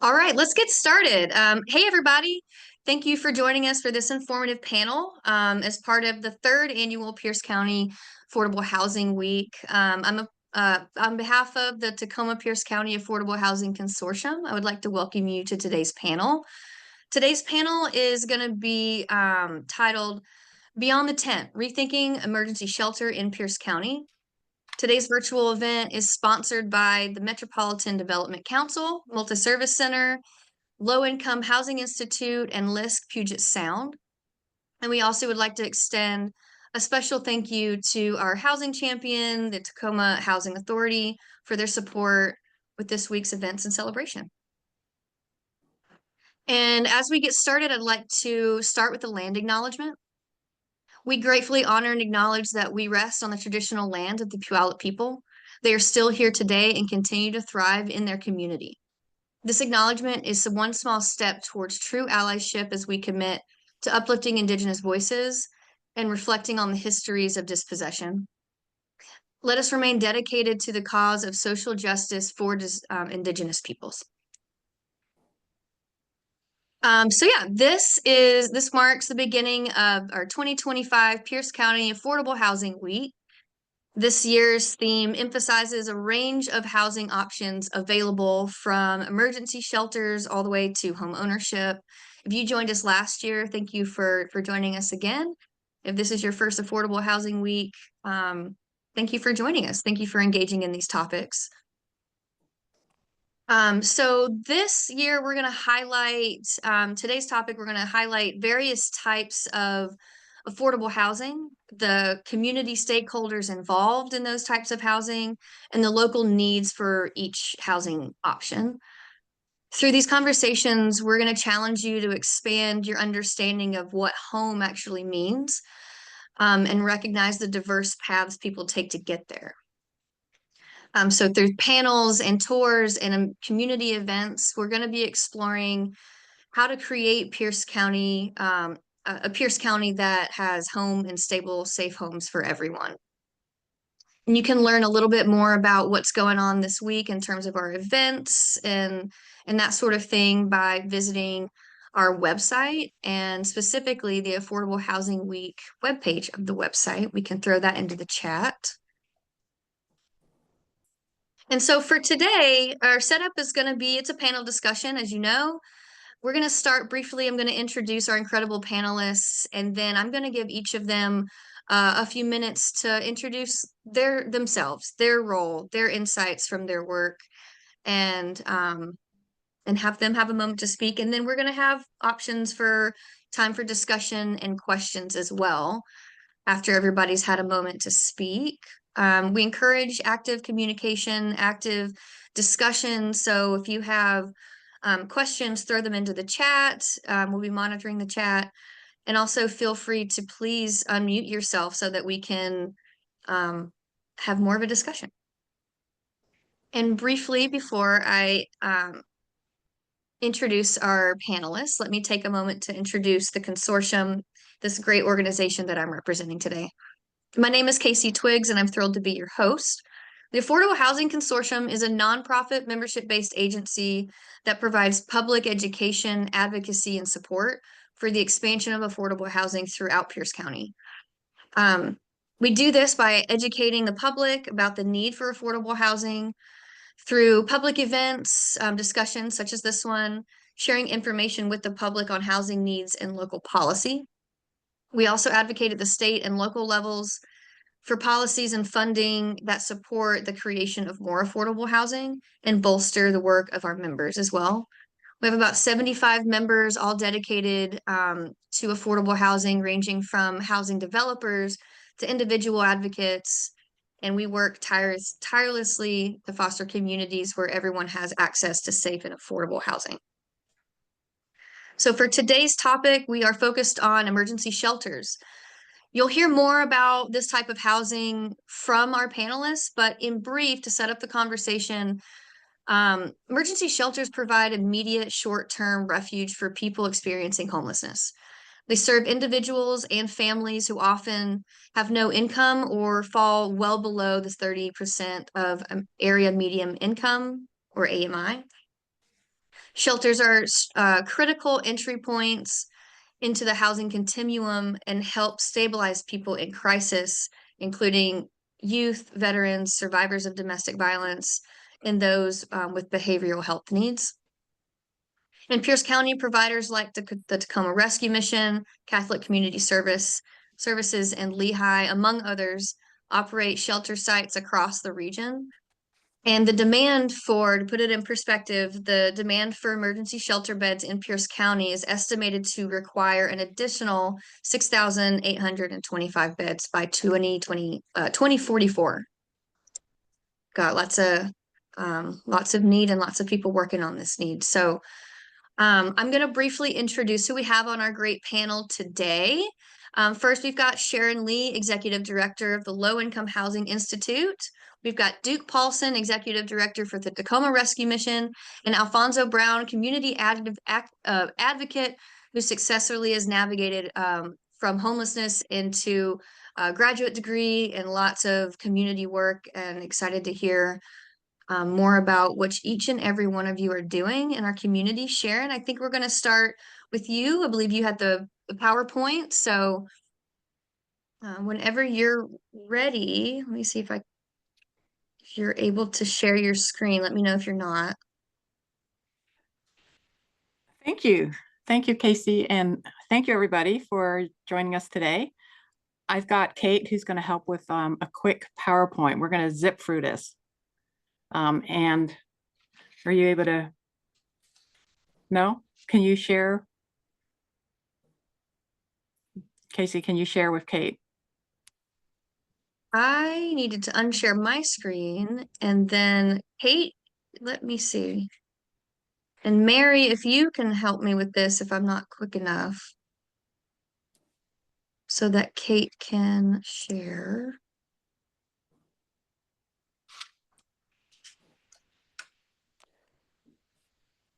All right, let's get started. Hey, everybody. Thank you for joining us for this informative panel as part of the third annual Pierce County Affordable Housing Week. On behalf of the Tacoma-Pierce County Affordable Housing Consortium, I would like to welcome you to today's panel. Today's panel is going to be titled Beyond the Tent, Rethinking Emergency Shelter in Pierce County. Today's virtual event is sponsored by the Metropolitan Development Council, Multi-Service Center, Low Income Housing Institute, and LISC Puget Sound. And we also would like to extend a special thank you to our housing champion, the Tacoma Housing Authority, for their support with this week's events and celebration. And as we get started, I'd like to start with the land acknowledgement. We gratefully honor and acknowledge that we rest on the traditional land of the Puyallup people. They are still here today and continue to thrive in their community. This acknowledgement is one small step towards true allyship as we commit to uplifting Indigenous voices and reflecting on the histories of dispossession. Let us remain dedicated to the cause of social justice for Indigenous peoples. This marks the beginning of our 2025 Pierce County Affordable Housing Week. This year's theme emphasizes a range of housing options available from emergency shelters all the way to home ownership. If you joined us last year, thank you for joining us again. If this is your first Affordable Housing Week, thank you for joining us. Thank you for engaging in these topics. So this year we're going to highlight, today's topic, we're going to highlight various types of affordable housing, the community stakeholders involved in those types of housing, and the local needs for each housing option. Through these conversations, we're going to challenge you to expand your understanding of what home actually means, and recognize the diverse paths people take to get there. So through panels and tours and community events, we're going to be exploring how to create Pierce County, a Pierce County that has home and stable, safe homes for everyone. And you can learn a little bit more about what's going on this week in terms of our events and that sort of thing by visiting our website, and specifically the Affordable Housing Week webpage of the website. We can throw that into the chat. And so for today, our setup is going to be, it's a panel discussion, as you know. We're going to start briefly. I'm going to introduce our incredible panelists, and then I'm going to give each of them a few minutes to introduce themselves, their role, their insights from their work, and have them have a moment to speak. And then we're going to have options for time for discussion and questions as well after everybody's had a moment to speak. We encourage active communication, active discussion. So if you have questions, throw them into the chat. We'll be monitoring the chat. And also feel free to please unmute yourself so that we can have more of a discussion. And briefly, before I introduce our panelists, let me take a moment to introduce the Consortium, this great organization that I'm representing today. My name is Casey Twiggs, and I'm thrilled to be your host. The Affordable Housing Consortium is a nonprofit membership-based agency that provides public education, advocacy, and support for the expansion of affordable housing throughout Pierce County. We do this by educating the public about the need for affordable housing through public events, discussions such as this one, sharing information with the public on housing needs and local policy. We also advocate at the state and local levels for policies and funding that support the creation of more affordable housing and bolster the work of our members as well. We have about 75 members, all dedicated to affordable housing, ranging from housing developers to individual advocates. And we work tirelessly to foster communities where everyone has access to safe and affordable housing. So for today's topic, we are focused on emergency shelters. You'll hear more about this type of housing from our panelists, but in brief, to set up the conversation, emergency shelters provide immediate short-term refuge for people experiencing homelessness. They serve individuals and families who often have no income or fall well below the 30% of area median income, or AMI. Shelters are critical entry points into the housing continuum and help stabilize people in crisis, including youth, veterans, survivors of domestic violence, and those with behavioral health needs. In Pierce County, providers like the Tacoma Rescue Mission, Catholic Community Services, and Lehigh, among others, operate shelter sites across the region. And the demand for, to put it in perspective, the demand for emergency shelter beds in Pierce County is estimated to require an additional 6,825 beds by 2044. Got lots of need and lots of people working on this need. So I'm going to briefly introduce who we have on our great panel today. First, we've got Sharon Lee, Executive Director of the Low Income Housing Institute. We've got Duke Paulson, Executive Director for the Tacoma Rescue Mission, and Alfonso Brown, Community Advocate, who successfully has navigated from homelessness into a graduate degree and lots of community work, and excited to hear more about what each and every one of you are doing in our community. Sharon, I think we're going to start with you. I believe you had the PowerPoint. So whenever you're ready, let me see if you're able to share your screen. Let me know if you're not. Thank you. Thank you, Casey. And thank you, everybody, for joining us today. I've got Kate, who's going to help with a quick PowerPoint. We're going to zip through this. And are you able to? No? Can you share? Casey, can you share with Kate? I needed to unshare my screen, and then Kate, let me see. And Mary, if you can help me with this, if I'm not quick enough, so that Kate can share.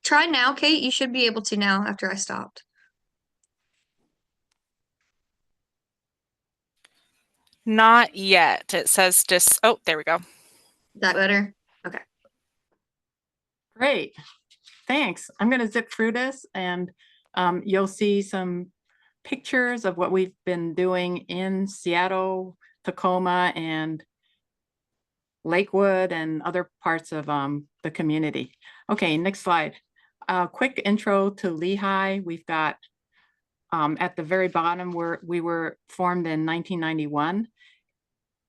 Try now, Kate. You should be able to now after I stopped. Not yet. It says just, oh, there we go. Is that better? Okay. Great. Thanks. I'm going to zip through this, and you'll see some pictures of what we've been doing in Seattle, Tacoma, and Lakewood, and other parts of the community. Okay, next slide. Quick intro to Lehigh. We've got at the very bottom where we were formed in 1991.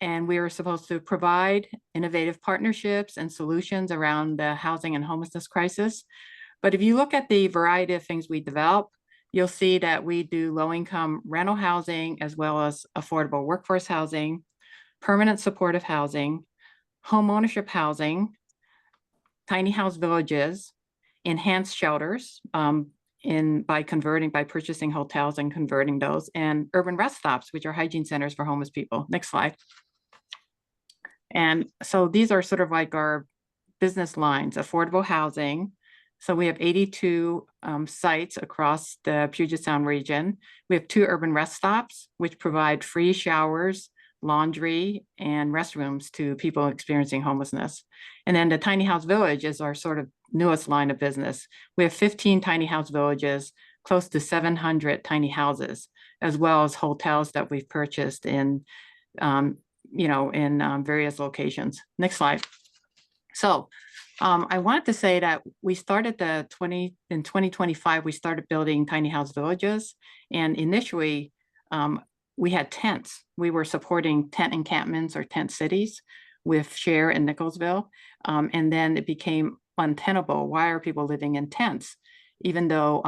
And we were supposed to provide innovative partnerships and solutions around the housing and homelessness crisis. But if you look at the variety of things we develop, you'll see that we do low-income rental housing, as well as affordable workforce housing, permanent supportive housing, home ownership housing, tiny house villages, enhanced shelters by purchasing hotels and converting those, and urban rest stops, which are hygiene centers for homeless people. Next slide. And so these are sort of like our business lines: affordable housing. So we have 82 sites across the Puget Sound region. We have 2 urban rest stops, which provide free showers, laundry, and restrooms to people experiencing homelessness. And then the tiny house village is our sort of newest line of business. We have 15 tiny house villages, close to 700 tiny houses, as well as hotels that we've purchased in various locations. Next slide. So I wanted to say that we started in 2025, we started building tiny house villages. And initially, we had tents. We were supporting tent encampments or tent cities with Share and Nicholsville. And then it became untenable. Why are people living in tents? Even though,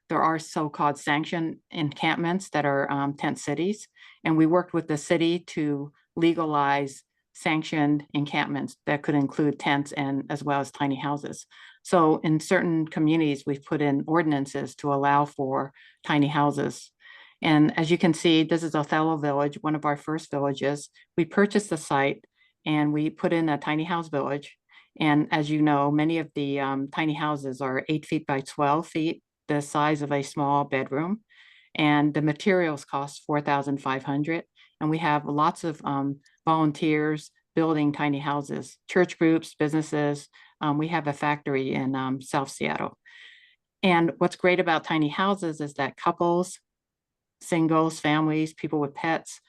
there are so-called sanctioned encampments that are tent cities. And we worked with the city to legalize sanctioned encampments that could include tents and as well as tiny houses. So in certain communities, we've put in ordinances to allow for tiny houses. And as you can see, this is Othello Village, one of our first villages. We purchased the site and we put in a tiny house village. And as you know, many of the tiny houses are 8 feet by 12 feet, the size of a small bedroom. And the materials cost $4,500. And we have lots of volunteers building tiny houses, church groups, businesses, We have a factory in South Seattle. And what's great about tiny houses is that couples, singles, families, people with pets,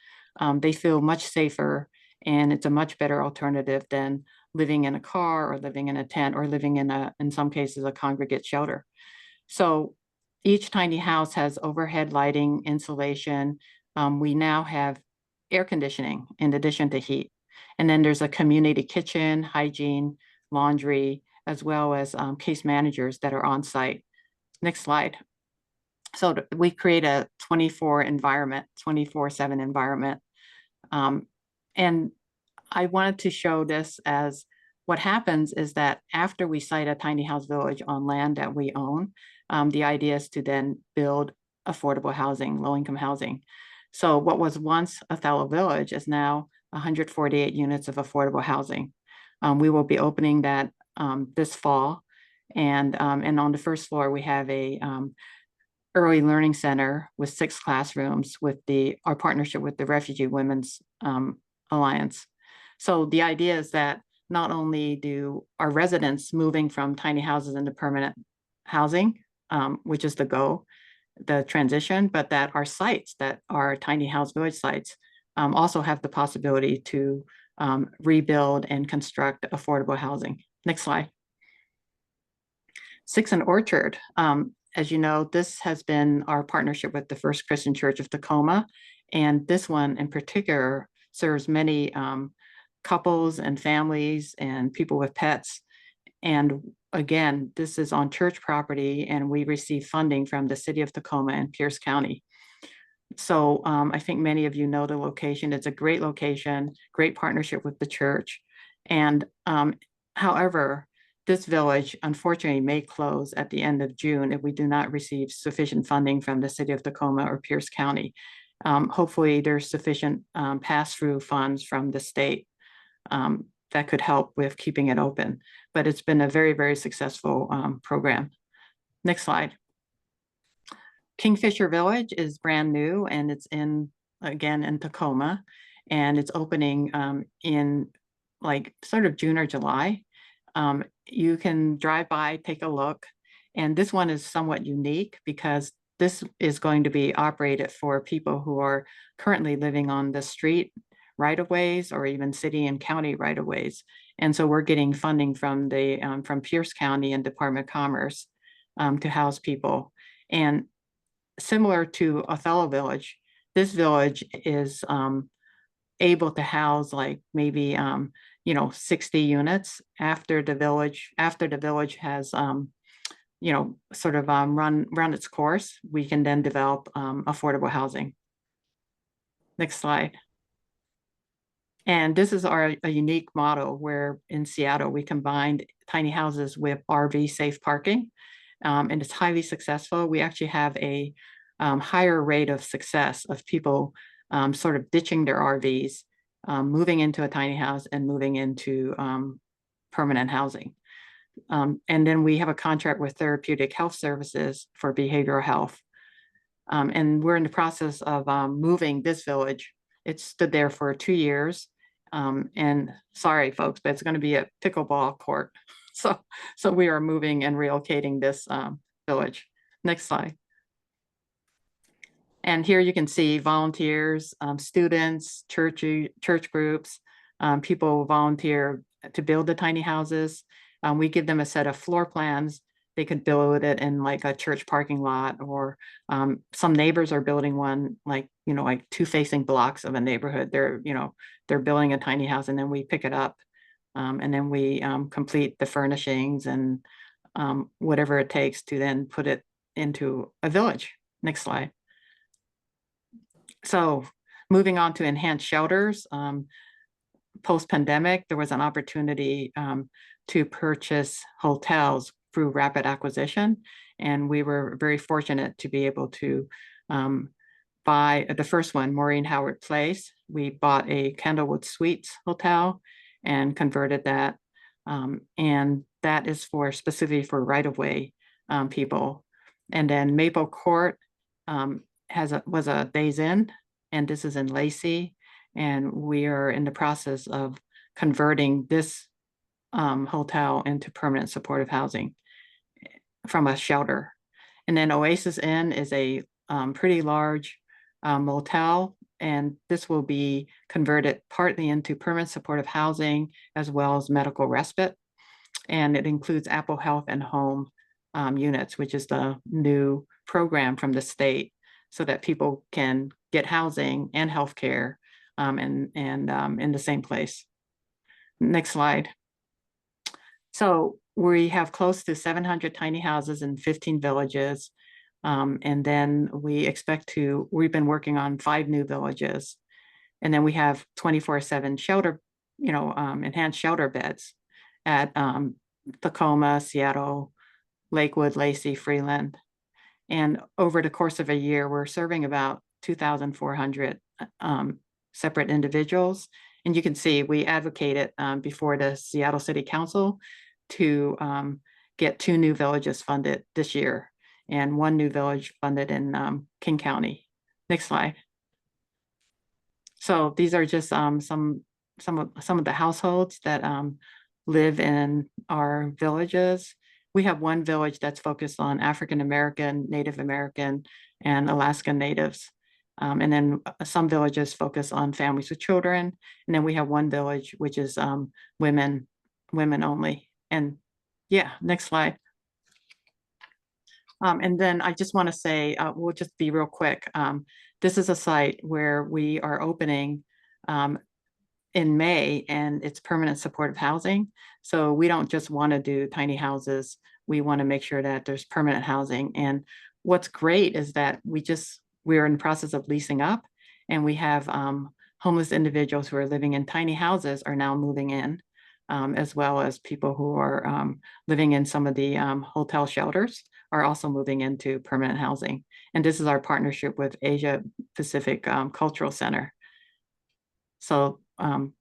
they feel much safer, and it's a much better alternative than living in a car or living in a tent or living in some cases, a congregate shelter. So each tiny house has overhead lighting, insulation. We now have air conditioning in addition to heat. And then there's a community kitchen, hygiene, laundry, as well as case managers that are on site. Next slide. So we create a 24/7 environment. And I wanted to show this as what happens is that after we site a tiny house village on land that we own, the idea is to then build affordable housing, low-income housing. So what was once Othello Village is now 148 units of affordable housing. We will be opening that this fall. And on the first floor, we have a early learning center with 6 classrooms with our partnership with the Refugee Women's Alliance. So the idea is that not only do our residents moving from tiny houses into permanent housing, which is the transition, but that our sites that are tiny house village sites also have the possibility to rebuild and construct affordable housing. Next slide. Six and Orchard. As you know, this has been our partnership with the First Christian Church of Tacoma. And this one in particular serves many couples and families and people with pets. And again, this is on church property, and we receive funding from the city of Tacoma and Pierce County. So I think many of you know the location. It's a great location, great partnership with the church. And however, this village, unfortunately, may close at the end of June if we do not receive sufficient funding from the city of Tacoma or Pierce County. Hopefully, there's sufficient pass-through funds from the state that could help with keeping it open. But it's been a very, very successful program. Next slide. Kingfisher Village is brand new, and it's again in Tacoma, and it's opening in like sort of June or July. You can drive by, take a look. And this one is somewhat unique because this is going to be operated for people who are currently living on the street right-of-ways or even city and county right-of-ways. And so we're getting funding from from Pierce County and Department of Commerce to house people. And similar to Othello Village, this village is able to house like maybe 60 units after the village has sort of run its course. We can then develop affordable housing. Next slide. And this is a unique model where in Seattle we combined tiny houses with RV safe parking, and it's highly successful. We actually have a higher rate of success of people sort of ditching their RVs, moving into a tiny house and moving into permanent housing. And then we have a contract with Therapeutic Health Services for behavioral health. And we're in the process of moving this village. It stood there for 2 years. And sorry, folks, but it's going to be a pickleball court. So we are moving and relocating this village. Next slide. And here you can see volunteers, students, church groups, people volunteer to build the tiny houses. We give them a set of floor plans. They could build it in like a church parking lot, or some neighbors are building one like 2 facing blocks of a neighborhood. They're building a tiny house, and then we pick it up, and then we complete the furnishings and whatever it takes to then put it into a village. Next slide. So moving on to enhanced shelters, post-pandemic, there was an opportunity to purchase hotels through rapid acquisition. And we were very fortunate to be able to buy the first one, Maureen Howard Place. We bought a Candlewood Suites hotel and converted that. And that is specifically for right-of-way people. And then Maple Court was a Days Inn, and this is in Lacey. And we are in the process of converting this hotel into permanent supportive housing from a shelter. And then Oasis Inn is a pretty large motel, and this will be converted partly into permanent supportive housing as well as medical respite. And it includes Apple Health and Home units, which is the new program from the state, so that people can get housing and healthcare and in the same place. Next slide. So we have close to 700 tiny houses in 15 villages. And then we've been working on 5 new villages. And then we have 24/7 shelter, enhanced shelter beds at Tacoma, Seattle, Lakewood, Lacey, Freeland. And over the course of a year, we're serving about 2,400 separate individuals. And you can see we advocated before the Seattle City Council to get 2 new villages funded this year and 1 new village funded in King County. Next slide. So these are just some of the households that live in our villages. We have 1 village that's focused on African American, Native American, and Alaskan Natives. And then some villages focus on families with children. And then we have 1 village, which is women only. And yeah, next slide. And then I just want to say, we'll just be real quick. This is a site where we are opening in May, and it's permanent supportive housing. So we don't just want to do tiny houses. We want to make sure that there's permanent housing. And what's great is that we're in the process of leasing up, and we have homeless individuals who are living in tiny houses are now moving in, as well as people who are living in some of the hotel shelters are also moving into permanent housing. And this is our partnership with Asia Pacific Cultural Center. So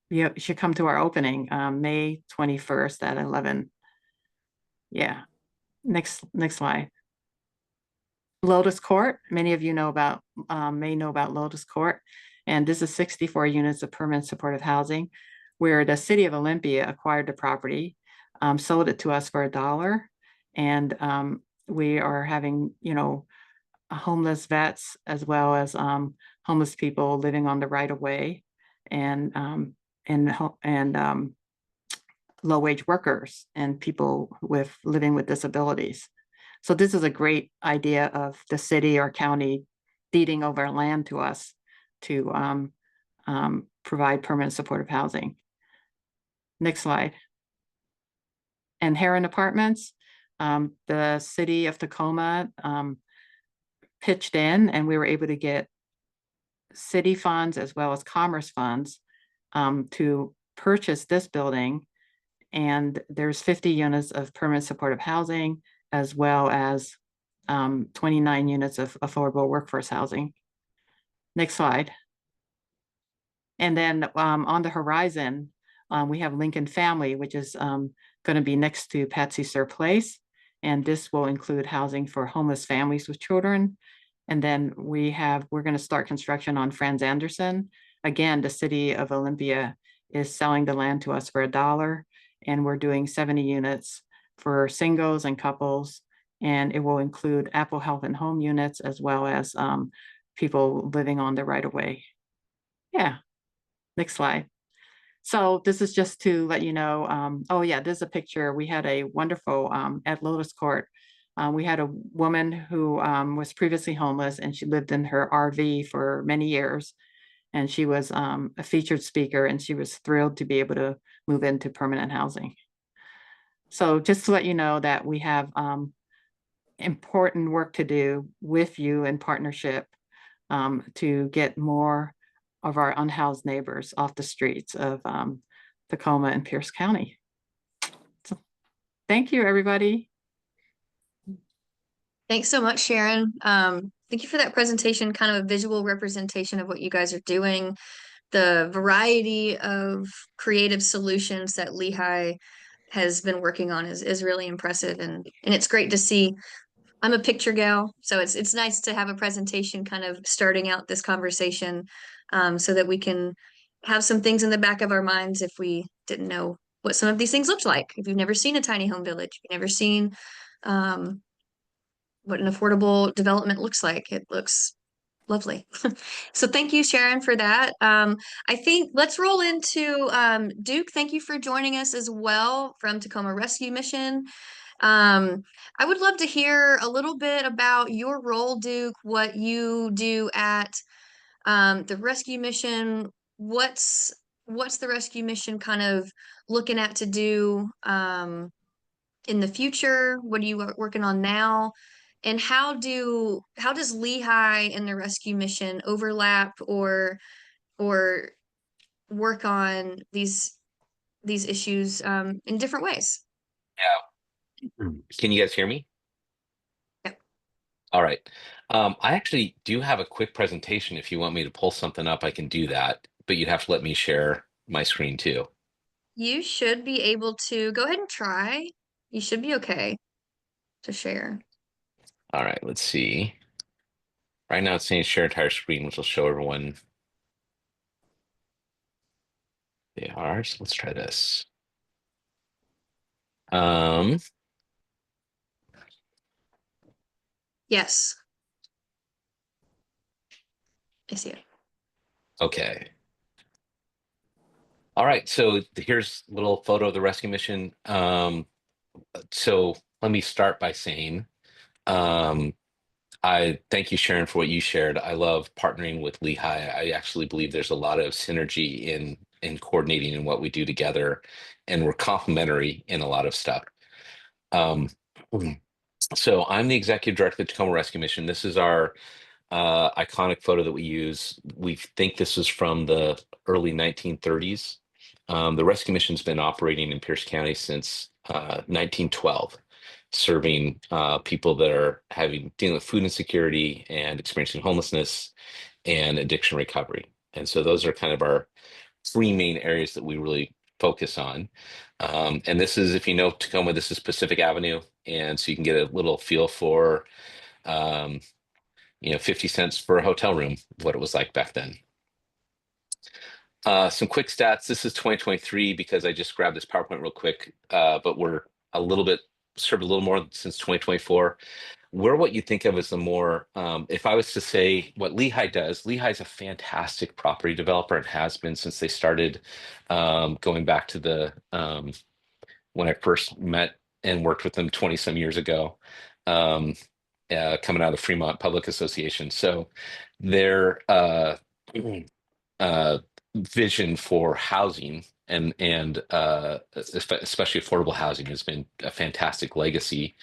you should come to our opening May 21st at 11. Yeah, next slide. Lotus Court, many of you may know about Lotus Court. And this is 64 units of permanent supportive housing, where the city of Olympia acquired the property, sold it to us for $1. And we are having, homeless vets as well as homeless people living on the right of way, and low-wage workers and people living with disabilities. So this is a great idea of the city or county deeding over land to us to provide permanent supportive housing. Next slide. And Heron Apartments, the city of Tacoma pitched in, and we were able to get city funds as well as commerce funds to purchase this building. And there's 50 units of permanent supportive housing, as well as 29 units of affordable workforce housing. Next slide. And then on the horizon, we have Lincoln Family, which is going to be next to Patsy Sir Place. And this will include housing for homeless families with children. And then we're going to start construction on Franz Anderson. Again, the city of Olympia is selling the land to us for $1, and we're doing 70 units for singles and couples. And it will include Apple Health and Home units, as well as people living on the right of way. Yeah, next slide. So this is just to let you know, oh yeah, this is a picture. We had a wonderful, at Lotus Court, we had a woman who was previously homeless, and she lived in her RV for many years. And she was a featured speaker, and she was thrilled to be able to move into permanent housing. So just to let you know that we have important work to do with you in partnership to get more of our unhoused neighbors off the streets of Tacoma and Pierce County. So thank you, everybody. Thanks so much, Sharon. Thank you for that presentation, kind of a visual representation of what you guys are doing. The variety of creative solutions that Lehigh has been working on is really impressive, and it's great to see. I'm a picture gal, so it's nice to have a presentation kind of starting out this conversation, so that we can have some things in the back of our minds if we didn't know what some of these things looked like. If you've never seen a tiny home village, if you've never seen what an affordable development looks like, it looks lovely. So thank you, Sharon, for that. I think let's roll into Duke. Thank you for joining us as well from Tacoma Rescue Mission. I would love to hear a little bit about your role, Duke, what you do at the rescue mission. What's the rescue mission kind of looking at to do in the future? What are you working on now? And how does Lehigh and the rescue mission overlap or work on these issues in different ways? Yeah. Can you guys hear me? Yep. All right. I actually do have a quick presentation. If you want me to pull something up, I can do that, but you'd have to let me share my screen too. You should be able to go ahead and try. You should be okay to share. All right, let's see. Right now it's saying share entire screen, which will show everyone they are. So let's try this. Um, Yes, I see it. okay. All right, so here's a little photo of the rescue mission. So let me start by saying, um, I thank you, Sharon, for what you shared. I love partnering with Lehigh. I actually believe there's a lot of synergy in coordinating in what we do together, and we're complementary in a lot of stuff. Um, so I'm the executive director of the Tacoma Rescue Mission. This is our iconic photo that we use. We think this is from the early 1930s. The rescue mission's been operating in Pierce County since 1912, serving people that are dealing with food insecurity and experiencing homelessness and addiction recovery. And so those are kind of our three main areas that we really focus on. And this is, if you know Tacoma, this is Pacific Avenue, and so you can get a little feel for, 50 cents for a hotel room, what it was like back then. Some quick stats. This is 2023 because I just grabbed this PowerPoint real quick, but we're served a little more since 2024. We're what you think of as the more, if I was to say what Lehigh does, Lehigh's a fantastic property developer and has been since they started, going back to when I first met and worked with them 20 some years ago. Coming out of the Fremont Public Association. So their vision for housing and especially affordable housing has been a fantastic legacy.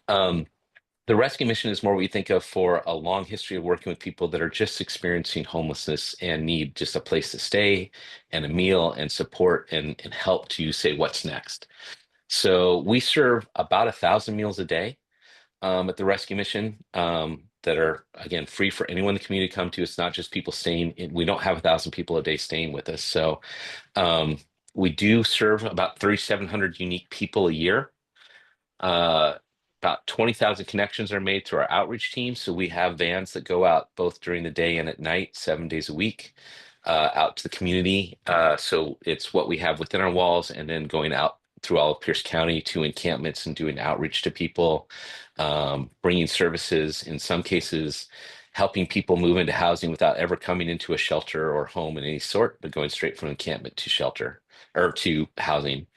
The rescue mission is more what you think of for a long history of working with people that are just experiencing homelessness and need just a place to stay and a meal and support and help to say what's next. So we serve about 1,000 meals a day at the rescue mission that are, again, free for anyone in the community to come to. It's not just people staying in, we don't have 1,000 people a day staying with us. So we do serve about 3,700 unique people a year. About 20,000 connections are made through our outreach team. So we have vans that go out both during the day and at night, 7 days a week, out to the community. So it's what we have within our walls and then going out through all of Pierce County to encampments and doing outreach to people, bringing services, in some cases, helping people move into housing without ever coming into a shelter or home in any sort, but going straight from encampment to shelter or to housing.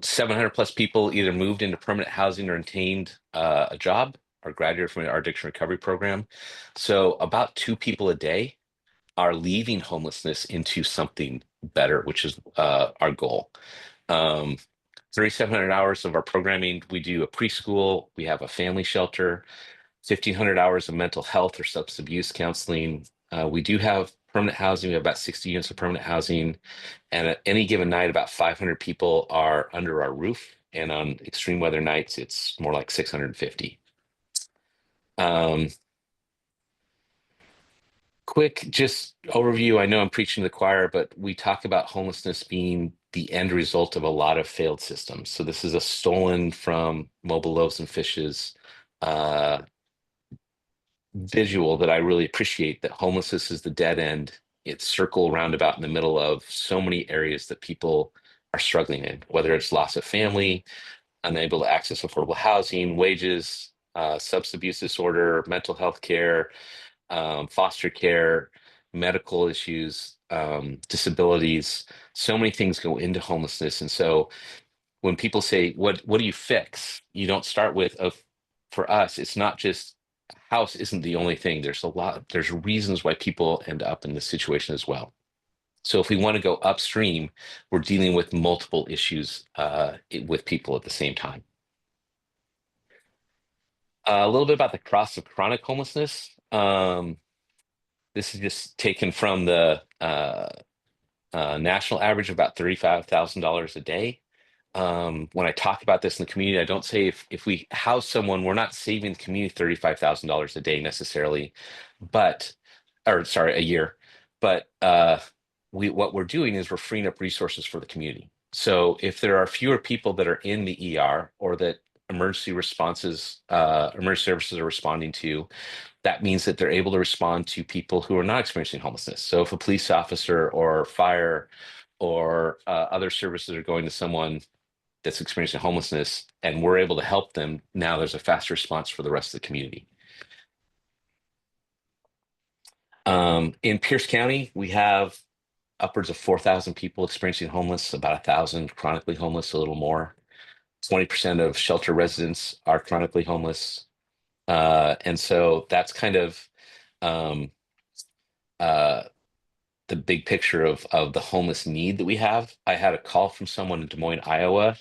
700 plus people either moved into permanent housing or attained a job or graduated from our addiction recovery program. So about 2 people a day are leaving homelessness into something better, which is our goal. 3,700 hours of our programming. We do a preschool, we have a family shelter, 1,500 hours of mental health or substance abuse counseling. We do have permanent housing. We have about 60 units of permanent housing. And at any given night, about 500 people are under our roof. And on extreme weather nights, it's more like 650. Quick, just overview. I know I'm preaching to the choir, but we talk about homelessness being the end result of a lot of failed systems. So this is a stolen from Mobile Loaves and Fishes visual that I really appreciate, that homelessness is the dead end. It's circle roundabout in the middle of so many areas that people are struggling in, whether it's loss of family, unable to access affordable housing, wages, substance abuse disorder, mental health care, foster care, medical issues, disabilities. So many things go into homelessness. And so when people say, what do you fix? You don't start with, for us, it's not just house isn't the only thing. There's reasons why people end up in this situation as well. So if we want to go upstream, we're dealing with multiple issues with people at the same time. A little bit about the cost of chronic homelessness. This is just taken from the national average of about $35,000 a day. When I talk about this in the community, I don't say if we house someone, we're not saving the community $35,000 a day necessarily, a year. But what we're doing is we're freeing up resources for the community. So if there are fewer people that are in the ER or that emergency services are responding to, that means that they're able to respond to people who are not experiencing homelessness. So if a police officer or fire or other services are going to someone that's experiencing homelessness and we're able to help them, now there's a fast response for the rest of the community. In Pierce County, we have upwards of 4,000 people experiencing homeless, about 1,000 chronically homeless, a little more. 20% of shelter residents are chronically homeless. And so that's kind of the big picture of the homeless need that we have. I had a call from someone in Des Moines, Iowa,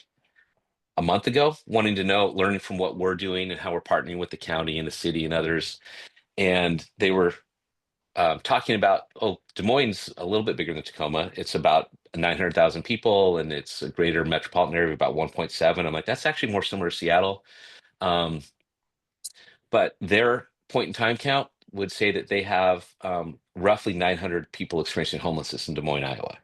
a month ago, wanting to know, learning from what we're doing and how we're partnering with the county and the city and others. And they were talking about, Des Moines is a little bit bigger than Tacoma. It's about 900,000 people, and it's a greater metropolitan area of about 1.7. I'm like, that's actually more similar to Seattle. But their point in time count would say that they have roughly 900 people experiencing homelessness in Des Moines, Iowa.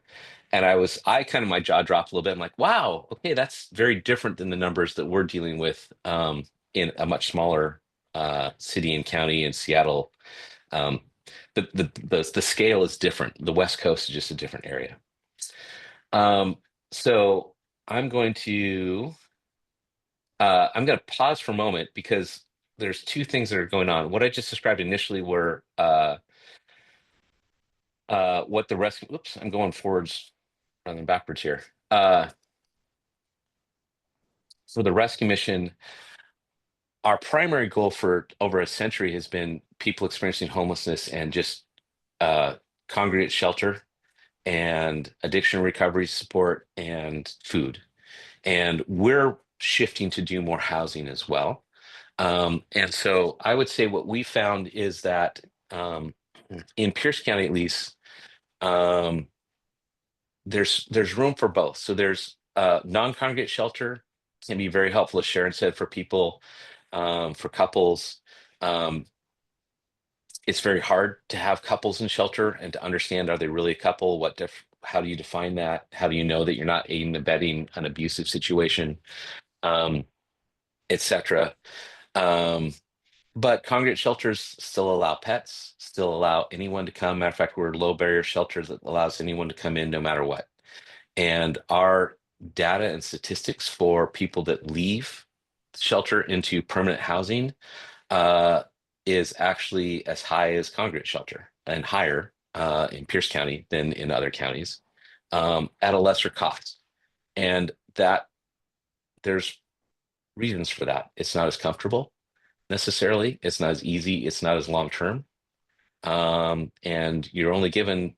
And my jaw dropped a little bit. I'm like, wow, okay, that's very different than the numbers that we're dealing with in a much smaller city and county in Seattle. The scale is different. The West Coast is just a different area. So I'm going to pause for a moment because there's two things that are going on. What I just described initially were what the rescue. Oops, I'm going forwards rather than backwards here. For the rescue mission, our primary goal for over a century has been people experiencing homelessness and just congregate shelter and addiction recovery support and food. And we're shifting to do more housing as well. And so I would say what we found is that in Pierce County, at least, there's room for both. So there's non-congregate shelter can be very helpful, as Sharon said, for people, for couples. It's very hard to have couples in shelter and to understand, are they really a couple? How do you define that? How do you know that you're not aiding and abetting an abusive situation, etc. But congregate shelters still allow pets, still allow anyone to come. Matter of fact, we're low barrier shelters that allows anyone to come in no matter what. And our data and statistics for people that leave shelter into permanent housing is actually as high as congregate shelter and higher in Pierce County than in other counties at a lesser cost. And that there's reasons for that. It's not as comfortable necessarily. It's not as easy. It's not as long term. And you're only given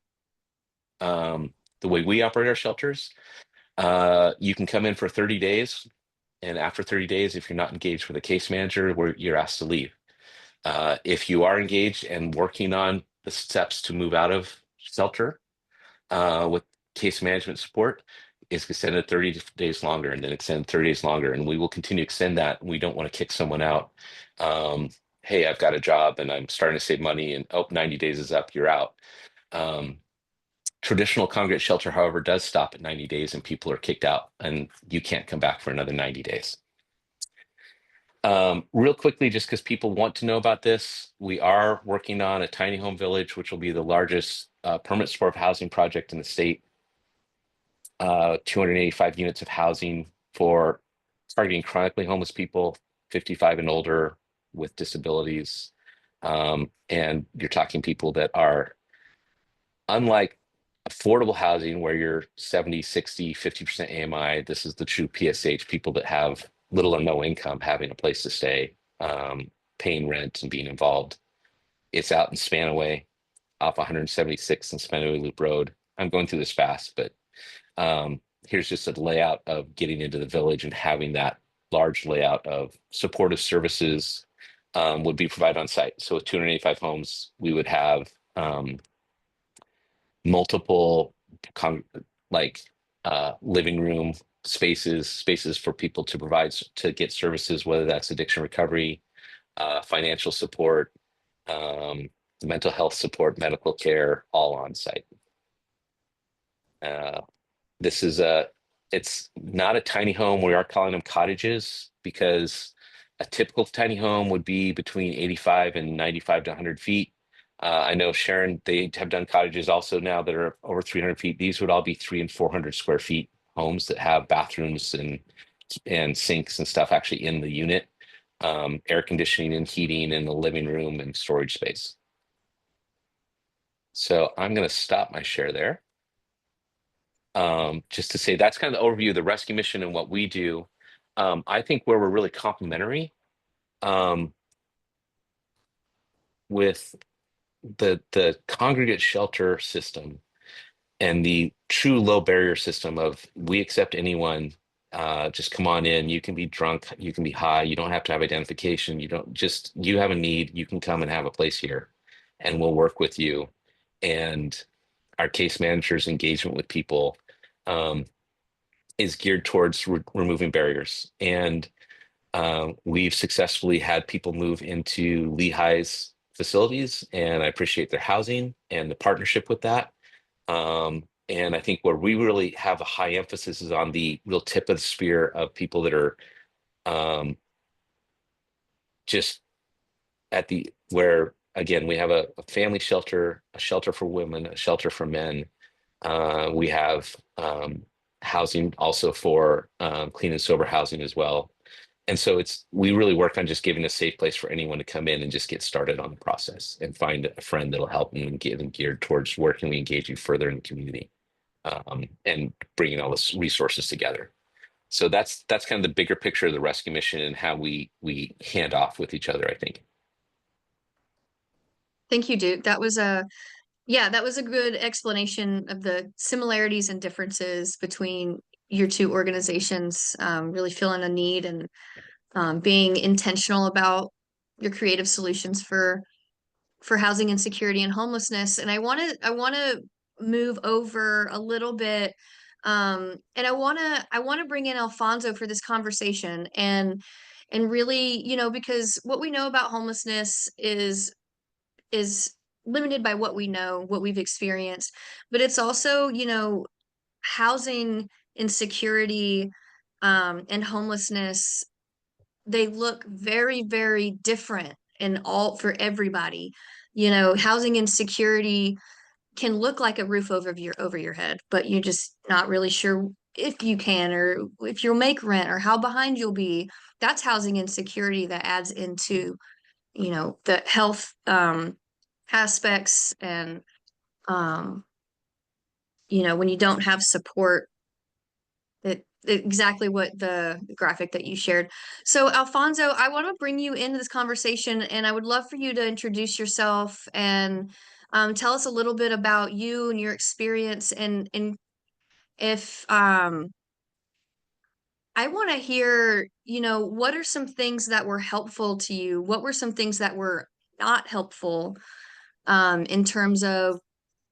the way we operate our shelters. You can come in for 30 days. And after 30 days, if you're not engaged with a case manager, you're asked to leave. If you are engaged and working on the steps to move out of shelter with case management support, it's extended 30 days longer and then extend 30 days longer. And we will continue to extend that. We don't want to kick someone out. Hey, I've got a job and I'm starting to save money and 90 days is up, you're out. Traditional congregate shelter, however, does stop at 90 days and people are kicked out and you can't come back for another 90 days. Real quickly, just because people want to know about this, we are working on a tiny home village, which will be the largest permanent supportive housing project in the state. 285 units of housing for targeting chronically homeless people, 55 and older with disabilities. And you're talking people that are, unlike affordable housing where you're 70, 60, 50% AMI, this is the true PSH, people that have little or no income having a place to stay, paying rent and being involved. It's out in Spanaway, off 176th and Spanaway Loop Road. I'm going through this fast, but here's just a layout of getting into the village and having that large layout of supportive services would be provided on site. So with 285 homes, we would have multiple living room spaces for people to provide to get services, whether that's addiction recovery, financial support, mental health support, medical care, all on site. This is it's not a tiny home. We are calling them cottages because a typical tiny home would be between 85 and 95 to 100 feet. I know Sharon, they have done cottages also now that are over 300 feet. These would all be 300 and 400 square feet homes that have bathrooms and sinks and stuff actually in the unit, air conditioning and heating in the living room and storage space. So I'm going to stop my share there. Just to say that's kind of the overview of the rescue mission and what we do. I think where we're really complementary with the congregate shelter system and the true low barrier system of we accept anyone, just come on in, you can be drunk, you can be high, you don't have to have identification, you have a need, you can come and have a place here and we'll work with you. And our case manager's engagement with people is geared towards removing barriers. And we've successfully had people move into Lehigh's facilities, and I appreciate their housing and the partnership with that. And I think where we really have a high emphasis is on the real tip of the spear of people that are just at the where, again, we have a family shelter, a shelter for women, a shelter for men. We have housing also for clean and sober housing as well. And so we really work on just giving a safe place for anyone to come in and just get started on the process and find a friend that'll help them and get them geared towards where can we engage you further in the community, and bringing all the resources together. So that's kind of the bigger picture of the rescue mission and how we hand off with each other, I think. Thank you, Duke. That was a good explanation of the similarities and differences between your two organizations, really feeling a need and being intentional about your creative solutions for housing insecurity and homelessness. And I want to move over a little bit, and I want to bring in Alfonso for this conversation and really, because what we know about homelessness is limited by what we know, what we've experienced, but it's also, housing insecurity and homelessness, they look very, very different for everybody. Housing insecurity can look like a roof over your head, but you're just not really sure if you can or if you'll make rent or how behind you'll be. That's housing insecurity that adds into, the health aspects and when you don't have support, exactly what the graphic that you shared. So Alfonso, I want to bring you into this conversation, and I would love for you to introduce yourself and tell us a little bit about you and your experience, and if I want to hear, what are some things that were helpful to you? What were some things that were not helpful in terms of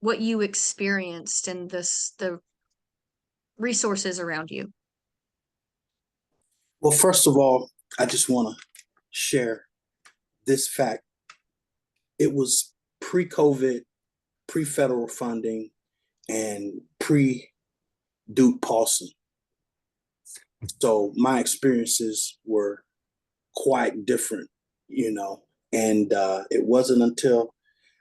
what you experienced and the resources around you? Well, first of all, I just want to share this fact. It was pre-COVID, pre-federal funding, and pre-Duke Paulson. So my experiences were quite different, and it wasn't until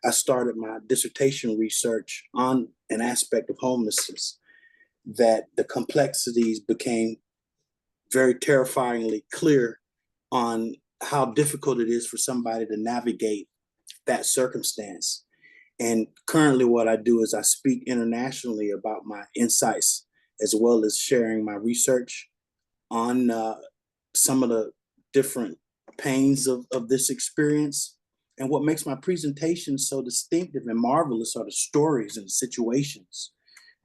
I started my dissertation research on an aspect of homelessness that the complexities became very terrifyingly clear on how difficult it is for somebody to navigate that circumstance. And currently what I do is I speak internationally about my insights, as well as sharing my research on some of the different pains of this experience. And what makes my presentation so distinctive and marvelous are the stories and the situations,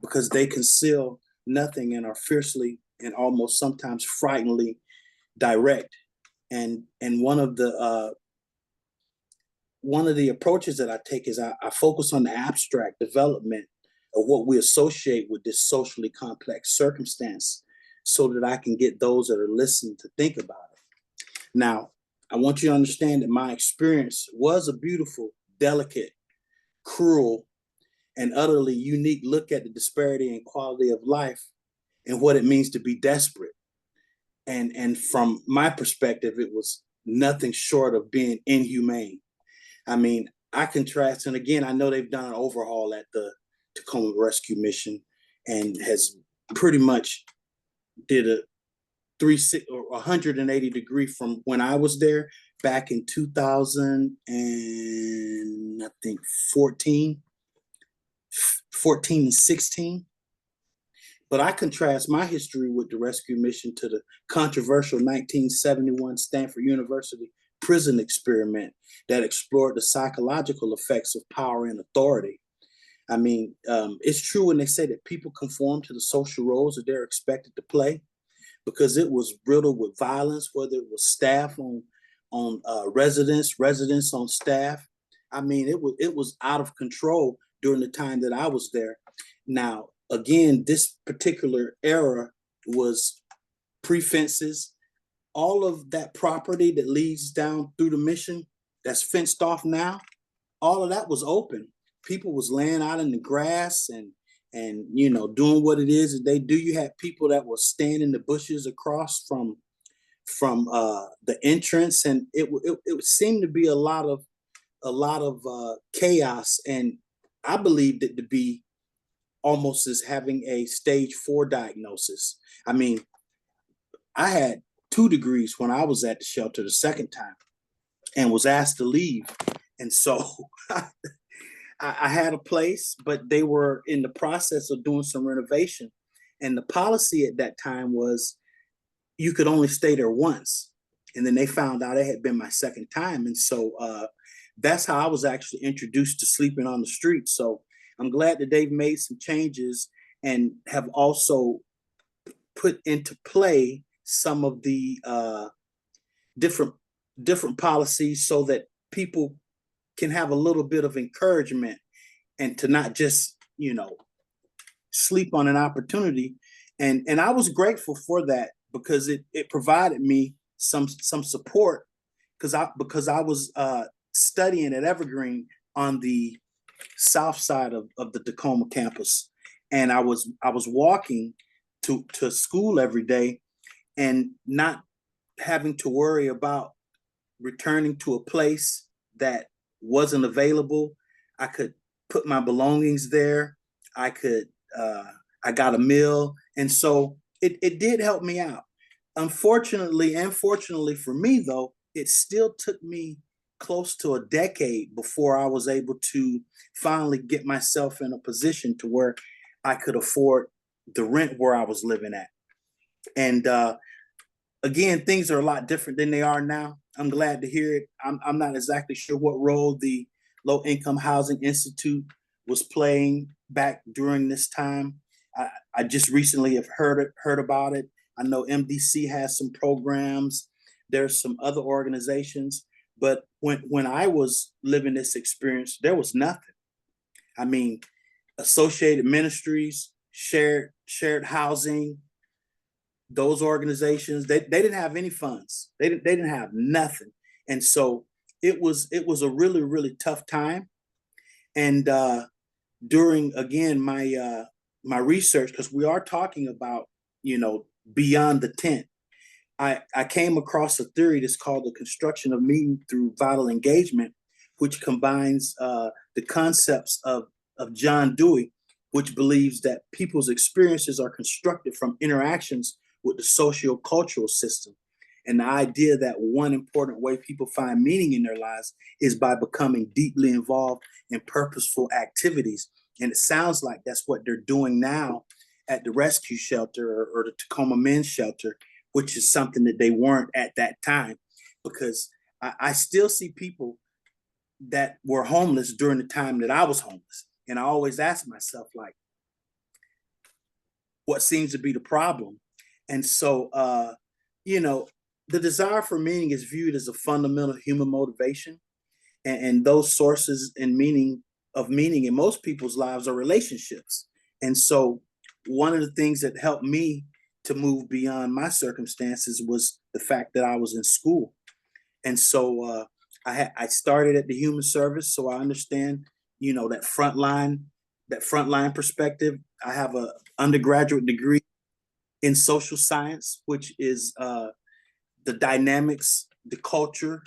because they conceal nothing and are fiercely and almost sometimes frighteningly direct. And one of the approaches that I take is I focus on the abstract development of what we associate with this socially complex circumstance, so that I can get those that are listening to think about it. Now, I want you to understand that my experience was a beautiful, delicate, cruel, and utterly unique look at the disparity and quality of life and what it means to be desperate. And from my perspective, it was nothing short of being inhumane. I mean, I contrast, and again, I know they've done an overhaul at the Tacoma Rescue Mission and has pretty much did a 180 degree from when I was there back in 2000 and I think 14 and 16. But I contrast my history with the rescue mission to the controversial 1971 Stanford University prison experiment that explored the psychological effects of power and authority. I mean, it's true when they say that people conform to the social roles that they're expected to play, because it was riddled with violence, whether it was staff on residents on staff. I mean, it was out of control during the time that I was there. Now, again, this particular era was pre-fences. All of that property that leads down through the mission that's fenced off now, all of that was open. People was laying out in the grass and doing what it is that they do. You had people that were standing in the bushes across from the entrance, and it seemed to be a lot of chaos. And I believed it to be almost as having a stage 4 diagnosis. I mean, I had 2 degrees when I was at the shelter the second time and was asked to leave. And so I had a place, but they were in the process of doing some renovation. And the policy at that time was you could only stay there once. And then they found out it had been my second time. And so that's how I was actually introduced to sleeping on the street. So I'm glad that they've made some changes and have also put into play some of the different policies so that people can have a little bit of encouragement and to not just, sleep on an opportunity. And I was grateful for that, because it provided me some support, because I was studying at Evergreen on the south side of the Tacoma campus. And I was walking to school every day and not having to worry about returning to a place that wasn't available. I could put my belongings there. I got a meal. And so it did help me out. Unfortunately, and fortunately for me, though, it still took me close to a decade before I was able to finally get myself in a position to where I could afford the rent where I was living at. And again, things are a lot different than they are now. I'm glad to hear it. I'm not exactly sure what role the Low Income Housing Institute was playing back during this time. I just recently have heard about it. I know MDC has some programs. There's some other organizations. But when I was living this experience, there was nothing. I mean, Associated Ministries, shared housing, those organizations, they didn't have any funds. They didn't have nothing. And so it was a really, really tough time. And during, again, my research, because we are talking about, beyond the tent, I came across a theory that's called the construction of meaning through vital engagement, which combines the concepts of John Dewey, which believes that people's experiences are constructed from interactions with the socio-cultural system. And the idea that one important way people find meaning in their lives is by becoming deeply involved in purposeful activities. And it sounds like that's what they're doing now at the rescue shelter or the Tacoma Men's Shelter, which is something that they weren't at that time. Because I still see people that were homeless during the time that I was homeless. And I always ask myself, like, what seems to be the problem? And so, the desire for meaning is viewed as a fundamental human motivation. And those sources and meaning in most people's lives are relationships. And so one of the things that helped me to move beyond my circumstances was the fact that I was in school. And so I started at the human service, so I understand, that frontline perspective. I have a undergraduate degree in social science, which is the dynamics, the culture,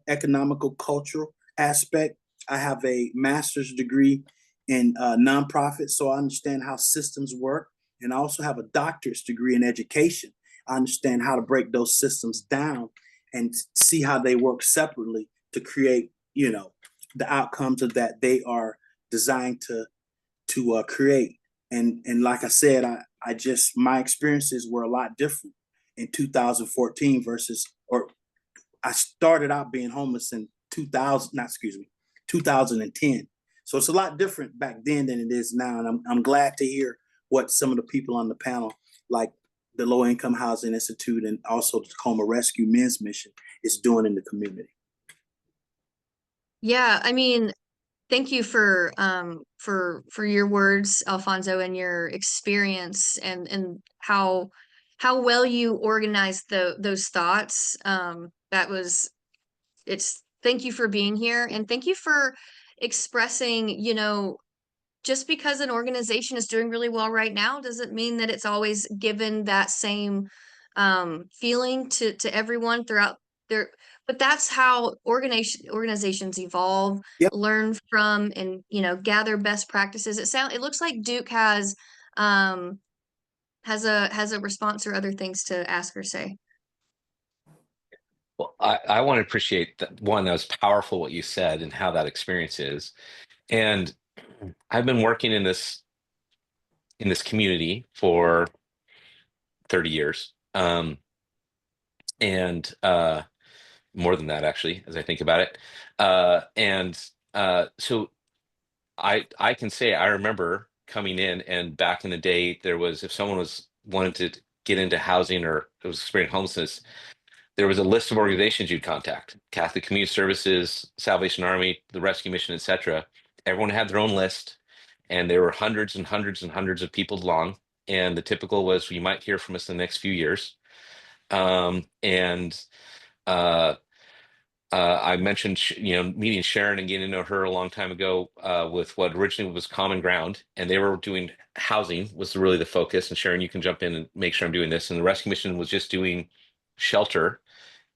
economical cultural aspect. I have a master's degree in nonprofit, so I understand how systems work. And I also have a doctorate degree in education. I understand how to break those systems down and see how they work separately to create, the outcomes of that they are designed to create. And like I said, my experiences were a lot different in 2014 or I started out being homeless in 2010. So it's a lot different back then than it is now. And I'm glad to hear what some of the people on the panel, like the Low Income Housing Institute and also the Tacoma Rescue Men's Mission, is doing in the community. Yeah, I mean, thank you for your words, Alfonso, and your experience and how well you organized those thoughts. Thank you for being here, and thank you for expressing, just because an organization is doing really well right now doesn't mean that it's always given that same feeling to everyone throughout their, but that's how organizations evolve, Yep. learn from, and gather best practices. It looks like Duke has a response or other things to ask or say. Well, I want to appreciate that. One, that was powerful what you said and how that experience is. And I've been working in this community for 30 years. And more than that, actually, as I think about it. So I can say I remember coming in, and back in the day, there was, if someone wanted to get into housing or was experiencing homelessness, there was a list of organizations you'd contact: Catholic Community Services, Salvation Army, the Rescue Mission, etc. Everyone had their own list, and there were hundreds and hundreds and hundreds of people long. And the typical was, you might hear from us in the next few years. And I mentioned, meeting Sharon and getting to know her a long time ago with what originally was Common Ground, and they were doing housing was really the focus. And Sharon, you can jump in and make sure I'm doing this. And the Rescue Mission was just doing shelter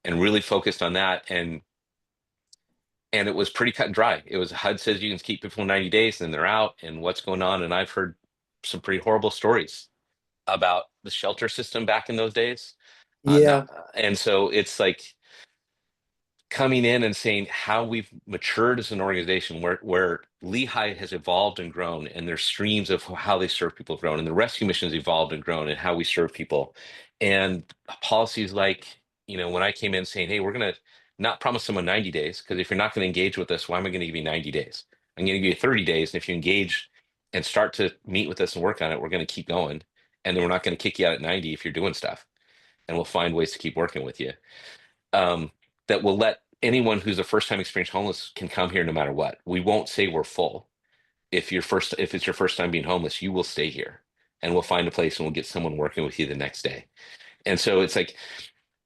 and really focused on that. And it was pretty cut and dry. It was, HUD says you can keep people 90 days, and then they're out, and what's going on. And I've heard some pretty horrible stories about the shelter system back in those days. Yeah. And so it's like coming in and saying how we've matured as an organization, where Lehigh has evolved and grown, and their streams of how they serve people have grown, and the rescue missions evolved and grown, and how we serve people. And policies like, when I came in saying, hey, we're going to not promise someone 90 days, because if you're not going to engage with us, why am I going to give you 90 days? I'm going to give you 30 days. And if you engage and start to meet with us and work on it, we're going to keep going. And then we're not going to kick you out at 90 if you're doing stuff. And we'll find ways to keep working with you. That will let anyone who's a first-time experienced homeless can come here no matter what. We won't say we're full. If it's your first time being homeless, you will stay here, and we'll find a place, and we'll get someone working with you the next day. And so it's like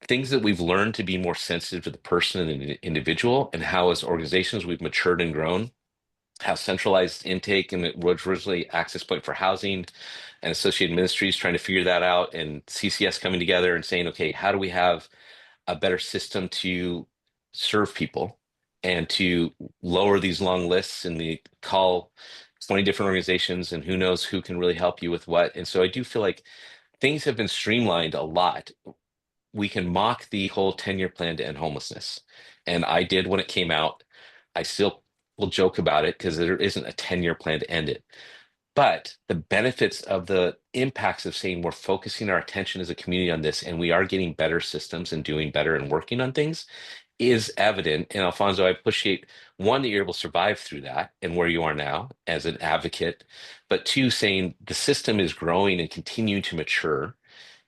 things that we've learned to be more sensitive to the person and the individual, and how as organizations we've matured and grown, how centralized intake, and it was originally access point for housing, and associated ministries trying to figure that out, and CCS coming together and saying, okay, how do we have a better system to serve people and to lower these long lists and the call 20 different organizations, and who knows who can really help you with what. And so I do feel like things have been streamlined a lot. We can mock the whole 10-year plan to end homelessness. And I did when it came out. I still will joke about it because there isn't a 10-year plan to end it. But the benefits of the impacts of saying we're focusing our attention as a community on this and we are getting better systems and doing better and working on things is evident. And Alfonso, I appreciate one, that you're able to survive through that and where you are now as an advocate, but two, saying the system is growing and continuing to mature.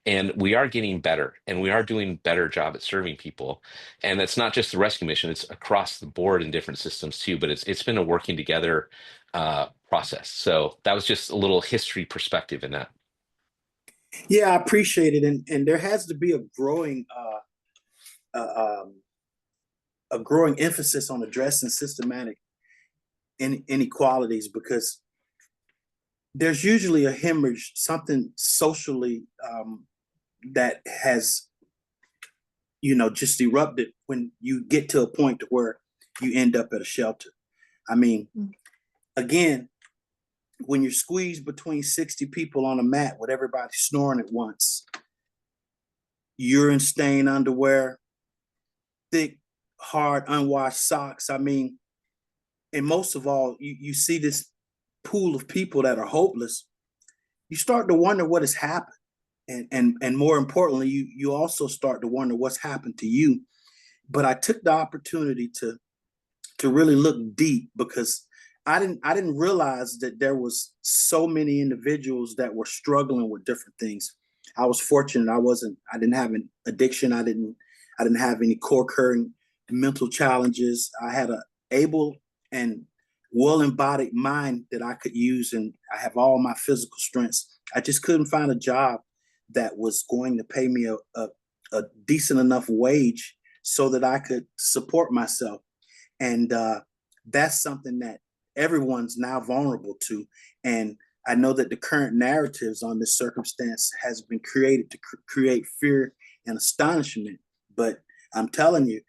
And we are getting better and we are doing better job at serving people. And that's not just the rescue mission, it's across the board in different systems too, but it's been a working together process. So that was just a little history perspective in that. Yeah, I appreciate it. And there has to be a growing emphasis on addressing systematic inequalities, because there's usually a hemorrhage, something socially that has, just erupted when you get to a point to where you end up at a shelter. I mean, again, when you're squeezed between 60 people on a mat with everybody snoring at once, urine stained underwear, thick, hard, unwashed socks. I mean, and most of all, you see this pool of people that are hopeless. You start to wonder what has happened. And more importantly, you also start to wonder what's happened to you. But I took the opportunity to really look deep, because I didn't realize that there was so many individuals that were struggling with different things. I was fortunate. I didn't have an addiction. I didn't have any co-occurring mental challenges. I had a able and well-embodied mind that I could use, and I have all my physical strengths. I just couldn't find a job that was going to pay me a decent enough wage so that I could support myself. And that's something that everyone's now vulnerable to. And I know that the current narratives on this circumstance has been created to create fear and astonishment. But I'm telling you,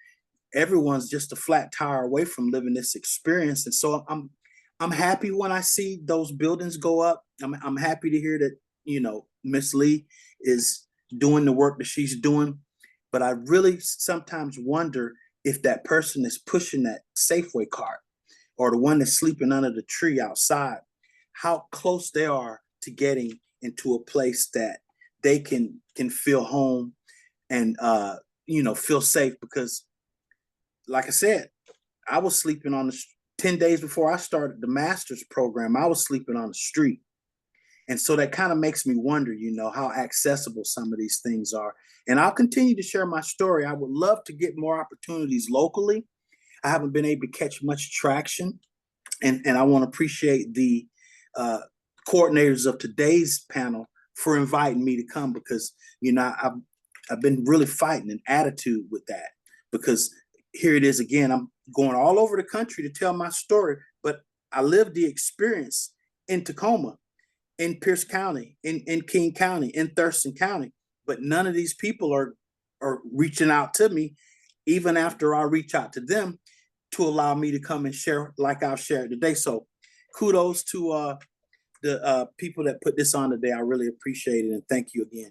everyone's just a flat tire away from living this experience. And so I'm happy when I see those buildings go up. I'm happy to hear that, Miss Lee is doing the work that she's doing. But I really sometimes wonder if that person is pushing that Safeway cart, or the one that's sleeping under the tree outside, how close they are to getting into a place that they can feel home and feel safe. Because like I said, I was sleeping on 10 days before I started the master's program, I was sleeping on the street. And so that kind of makes me wonder, how accessible some of these things are. And I'll continue to share my story. I would love to get more opportunities locally. I haven't been able to catch much traction. And I want to appreciate the coordinators of today's panel for inviting me to come, because, I've been really fighting an attitude with that, because here it is again, I'm going all over the country to tell my story, but I lived the experience in Tacoma, in Pierce County, in King County, in Thurston County. But none of these people are reaching out to me, even after I reach out to them, to allow me to come and share like I've shared today. So kudos to the people that put this on today. I really appreciate it. And thank you again.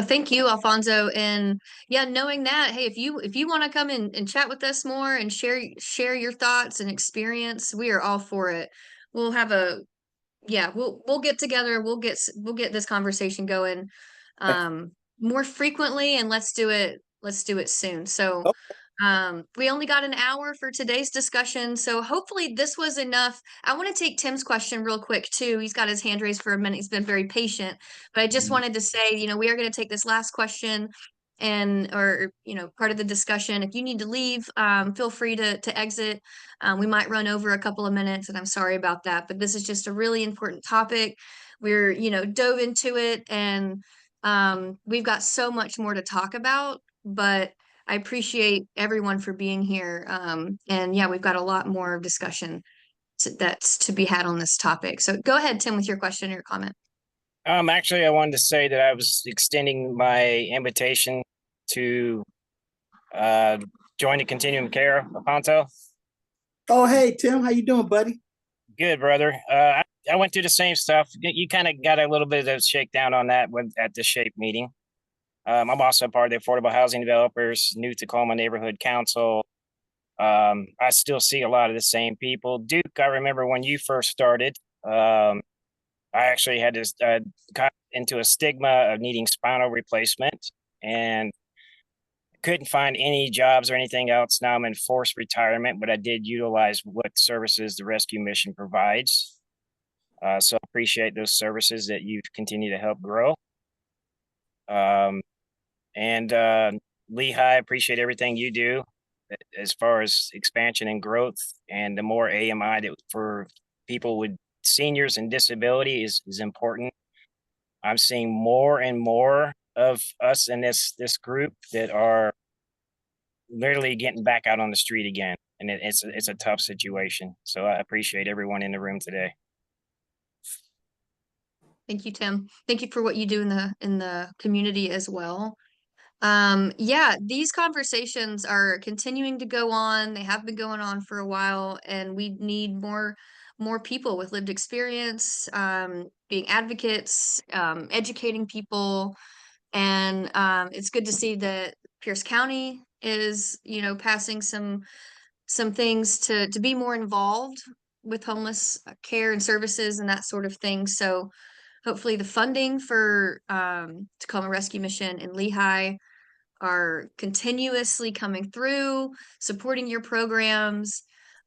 Thank you, Alfonso. And yeah, knowing that, hey, if you want to come in and chat with us more and share your thoughts and experience, we are all for it. We'll have we'll get together. We'll get this conversation going more frequently, and let's do it soon. So we only got an hour for today's discussion, so hopefully this was enough. I want to take Tim's question real quick too. He's got his hand raised for a minute. He's been very patient, but I just wanted to say, we are going to take this last question or part of the discussion. If you need to leave, feel free to exit. We might run over a couple of minutes, and I'm sorry about that, but this is just a really important topic. We're dove into it, and we've got so much more to talk about, but I appreciate everyone for being here. And yeah, we've got a lot more discussion that's to be had on this topic. So go ahead, Tim, with your question or your comment. Actually, I wanted to say that I was extending my invitation to join the Continuum Care, Alfonso. Oh, hey, Tim, how you doing, buddy? Good, brother. I went through the same stuff. You kind of got a little bit of shakedown on that at the SHAPE meeting. I'm also part of the Affordable Housing Developers, New Tacoma Neighborhood Council. I still see a lot of the same people. Duke, I remember when you first started, I actually had this got into a stigma of needing spinal replacement and couldn't find any jobs or anything else. Now I'm in forced retirement, but I did utilize what services the rescue mission provides. So I appreciate those services that you continue to help grow. And Lehigh, appreciate everything you do as far as expansion and growth, and the more AMI that for people with seniors and disability is important. I'm seeing more and more of us in this group that are literally getting back out on the street again, and it's a tough situation. So I appreciate everyone in the room today. Thank you, Tim. Thank you for what you do in the community as well. Yeah, these conversations are continuing to go on. They have been going on for a while, and we need more people with lived experience, being advocates, educating people. And it's good to see that Pierce County is, passing some things to be more involved with homeless care and services and that sort of thing. So hopefully the funding for Tacoma Rescue Mission in Lehigh are continuously coming through, supporting your programs.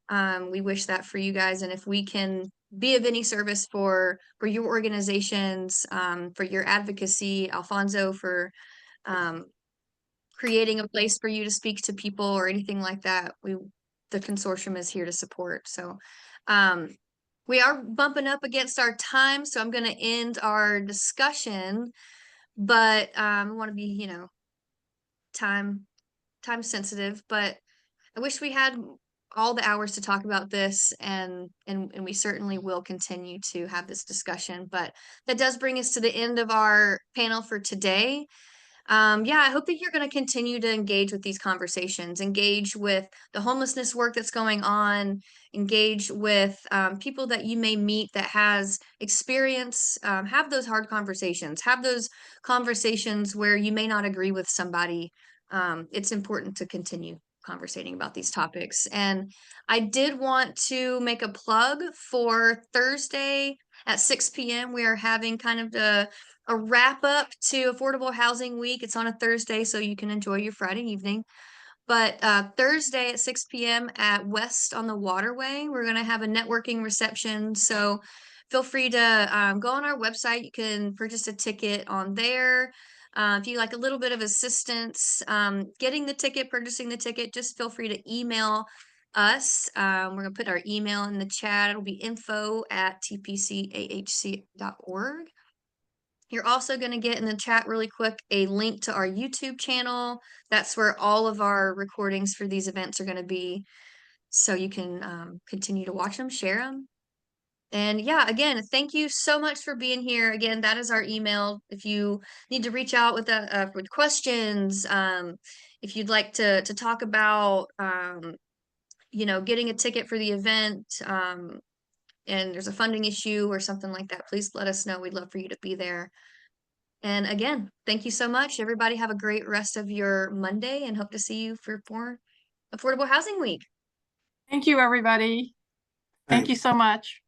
We wish that for you guys. And if we can be of any service for your organizations, for your advocacy, Alfonso, for creating a place for you to speak to people or anything like that, the consortium is here to support. So we are bumping up against our time, so I'm going to end our discussion, but we want to be, time sensitive, but I wish we had all the hours to talk about this, and we certainly will continue to have this discussion. But that does bring us to the end of our panel for today. Yeah, I hope that you're going to continue to engage with these conversations, engage with the homelessness work that's going on, engage with people that you may meet that has experience, have those hard conversations, have those conversations where you may not agree with somebody. It's important to continue conversating about these topics. And I did want to make a plug for Thursday at 6 p.m. We are having kind of a wrap up to Affordable Housing Week. It's on a Thursday, so you can enjoy your Friday evening. But Thursday at 6 p.m. at West on the Waterway, we're going to have a networking reception. So feel free to go on our website. You can purchase a ticket on there. If you like a little bit of assistance getting the ticket, purchasing the ticket, just feel free to email us. We're going to put our email in the chat. It'll be info@tpcahc.org. You're also going to get in the chat really quick a link to our YouTube channel. That's where all of our recordings for these events are going to be. So you can continue to watch them, share them. And yeah, again, thank you so much for being here. Again, that is our email. If you need to reach out with questions, if you'd like to talk about, getting a ticket for the event, and there's a funding issue or something like that, please let us know. We'd love for you to be there. And again, thank you so much. Everybody have a great rest of your Monday, and hope to see you for Affordable Housing Week. Thank you, everybody. Thank you so much.